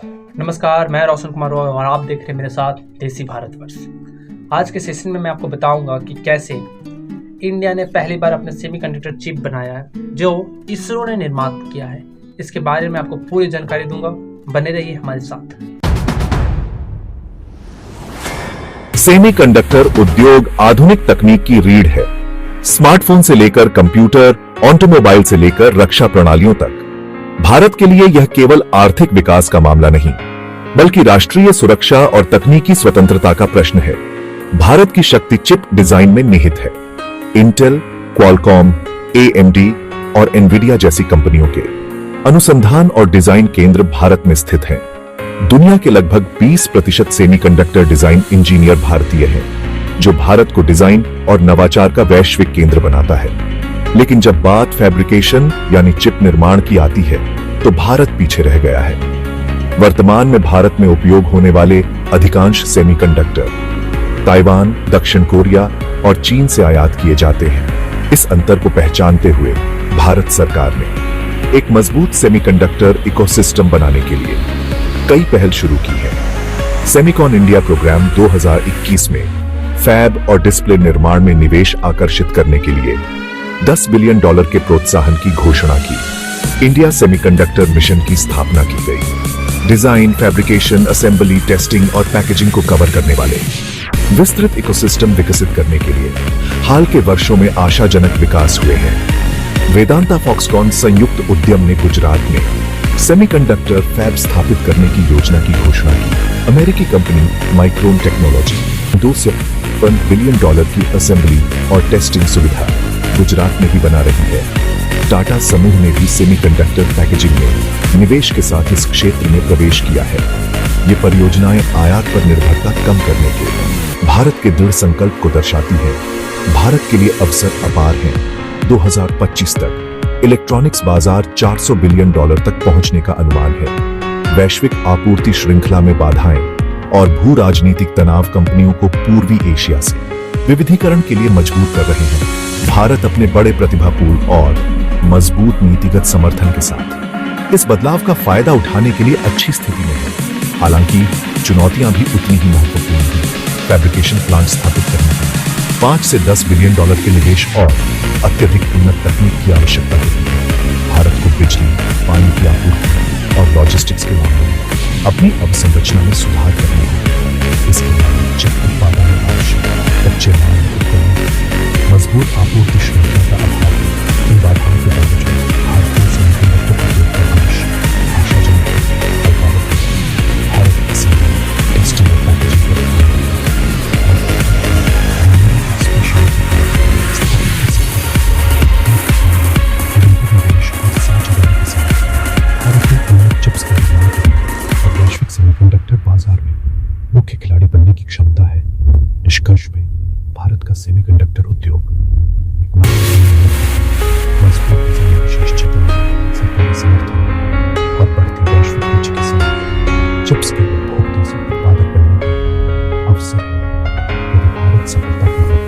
नमस्कार, मैं रोशन कुमार और आप देख रहे हैं मेरे साथ देसी भारतवर्ष। आज के सेशन में मैं आपको बताऊंगा कि कैसे इंडिया ने पहली बार अपने सेमीकंडक्टर चिप बनाया है जो इसरो ने निर्माण किया है। इसके बारे में आपको पूरी जानकारी दूंगा, बने रहिए हमारे साथ। सेमीकंडक्टर उद्योग आधुनिक तकनीक की रीढ़ है। स्मार्टफोन से लेकर कंप्यूटर, ऑटोमोबाइल से लेकर रक्षा प्रणालियों तक भारत के लिए यह केवल आर्थिक विकास का मामला नहीं, बल्कि राष्ट्रीय सुरक्षा और तकनीकी स्वतंत्रता का प्रश्न है। भारत की शक्ति चिप डिजाइन में निहित है। इंटेल, क्वालकॉम, AMD और एनवीडिया जैसी कंपनियों के अनुसंधान और डिजाइन केंद्र भारत में स्थित हैं। दुनिया के लगभग 20% सेमीकंडक्टर डिजाइन इंजीनियर भारतीय हैं, जो भारत को डिजाइन और नवाचार का वैश्विक केंद्र बनाता है। लेकिन जब बात फैब्रिकेशन यानी चिप निर्माण की आती है, तो भारत पीछे रह गया है। वर्तमान में भारत में उपयोग होने वाले अधिकांश सेमीकंडक्टर ताइवान, दक्षिण कोरिया और चीन से आयात किए जाते हैं। इस अंतर को पहचानते हुए भारत सरकार ने एक मजबूत सेमीकंडक्टर इकोसिस्टम बनाने के लिए कई पहल शुरू की है। सेमिकॉन इंडिया प्रोग्राम 2021 में फैब और डिस्प्ले निर्माण में निवेश आकर्षित करने के लिए $10 बिलियन के प्रोत्साहन की घोषणा की। इंडिया सेमीकंडक्टर मिशन की स्थापना की गई। डिजाइन, फैब्रिकेशन, असेंबली, टेस्टिंग और पैकेजिंग को कवर करने वाले विस्तृत इकोसिस्टम विकसित करने के लिए हाल के वर्षों में आशाजनक विकास हुए हैं। वेदांता फॉक्सकॉन संयुक्त उद्यम ने गुजरात में सेमीकंडक्टर फैब स्थापित करने की योजना की घोषणा की। अमेरिकी कंपनी माइक्रोन टेक्नोलॉजी $2 बिलियन की असेंबली और टेस्टिंग सुविधा गुजरात में भी बना रही है। टाटा समूह ने भी सेमीकंडक्टर पैकेजिंग में निवेश के साथ इस क्षेत्र में प्रवेश किया है। ये परियोजनाएं आयात पर निर्भरता कम करने के भारत के दृढ़ संकल्प को दर्शाती हैं। भारत के लिए अवसर अपार हैं। 2025 तक इलेक्ट्रॉनिक्स बाजार $400 बिलियन तक पहुंचने का अनुमान है। वैश्विक आपूर्ति श्रृंखला में बाधाएं और भू राजनीतिक तनाव कंपनियों को पूर्वी एशिया से विविधीकरण के लिए मजबूर कर रहे हैं। भारत अपने बड़े प्रतिभा पूल और मजबूत नीतिगत समर्थन के साथ इस बदलाव का फायदा उठाने के लिए अच्छी स्थिति में है। हालांकि चुनौतियां भी उतनी ही महत्वपूर्ण हैं। फैब्रिकेशन प्लांट स्थापित करने में $5 से $10 बिलियन के निवेश और अत्यधिक उन्नत तकनीक की आवश्यकता होती है। भारत को बिजली, पानी की आपूर्ति और लॉजिस्टिक्स के मामले में अपनी अवसंरचना में सुधार करना है। इसके लिए चिप उत्पादन में आवश्यक कच्चे माल मजबूत आपूर्ति श्रृंखला का अभाव है। इन बाधाओं के बावजूद भारतीय सेमीकंडक्टर उद्योग का भविष्य आशाजनक है। भारत असेंबली, टेस्टिंग और पैकेजिंग पर निवेश और साझेदारी के साथ भारत में उन्नत चिप्स का निर्माण करने और वैश्विक सेमीकंडक्टर बाजार में मुख्य खिलाड़ी बनने की क्षमता है। निष्कर्ष में भारत का सेमीकंडक्टर उद्योग मजबूत डिजाइन विशेषज्ञता, सरकारी समर्थन और बढ़ती वैश्विक रुचि के साथ चिप्स के उपभोक्ता से उत्पादक बनने का अवसर है। यदि भारत सफलतापूर्वक